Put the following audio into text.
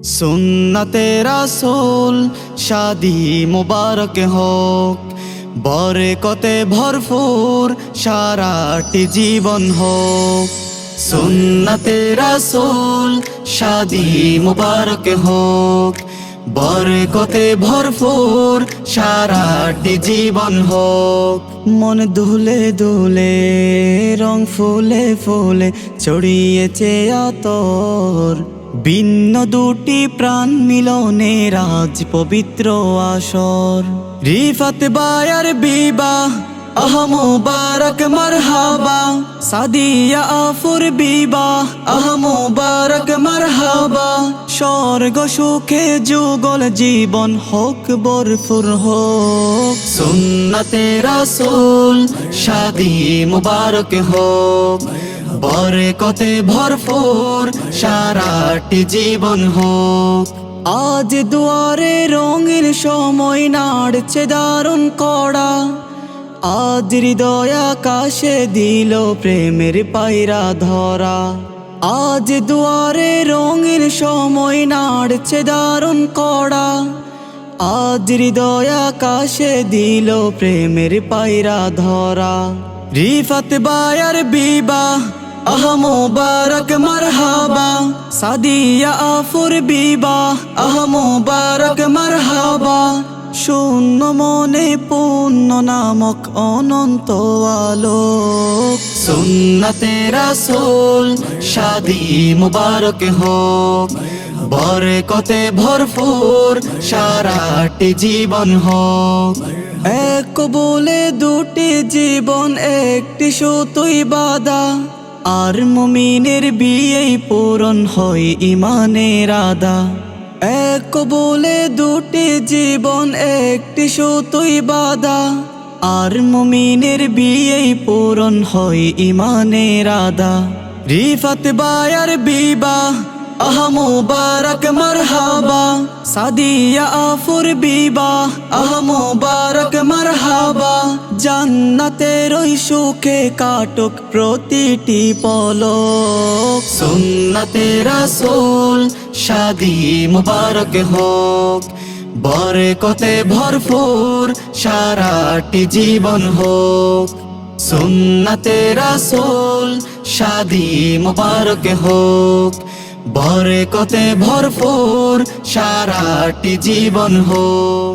সুন্নতে রাসূল শাদি মুবারক হোক, বরকতে ভরপুর সারাটি জীবন হোক। সুন্নতে রাসূল শাদি মুবারক হোক, বরকতে ভরপুর সারাটি জীবন হোক। মন দুলে দুলে রং ফুলে ফুলে ছড়িয়েছে আতর, ভিন্ন দুটি প্রাণ মিলনের আজ পবিত্র আসর। রিফাত বায়ার বিবাহ আহ মুবারক মারহাবা, সাদিয়া আফুর বিবাহ আহ মুবারক মারহাবা। স্বর্গ সুখে যুগল জীবন হোক ভরপুর হোক। সুন্নতে রাসূল শাদি মুবারক হোক, বরকতে ভরপুর সারাটি জীবন হোক। আজ দুয়ারে রঙের সময় নাড়ছে দারুণ কড়া, আজ হৃদয় আকাশে দিল প্রেমের পায়রা ধরা। আজ দুয়ারে রঙের সময় নাড়ছে দারুণ কড়া, আজ হৃদয় আকাশে দিল প্রেমের পায়রা ধরা। রিফাত বায়ার বিবাহ আহ মুবারক মারহাবা, সাদিয়া আফুর বিবাহ আহ মুবারক মারহাবা। শূন্য মনে পূর্ণ নামক অনন্ত আলোক। সুন্নতে রাসূল শাদি মুবারক হোক, বরকতে ভরপুর সারাটি জীবন হোক। এক বলে দুটি জীবন একটি সুতোই বাঁধা, আর মুমিনের বিয়েই পূরণ হয় ইমানের আদা। এক বলে দুটি জীবন একটি সুতোই বাঁধা, আর মুমিনের বিয়েই পূরণ হয় ইমানের আদা। রিফাত বায়ার বিবাহ আহ মুবারক মারহাবা, সাদিয়া আফুর বিবাহ আহ মুবারক মারহাবা। জান্নাতের ওই সুখে কাটুক প্রতিটি পলক। সুন্নতে রাসূল শাদি মুবারক হোক, বরকতে ভরপুর সারাটি জীবন হোক। সুন্নতে রাসূল শাদি মুবারক হোক, বরকতে ভরপুর সারাটি জীবন হোক।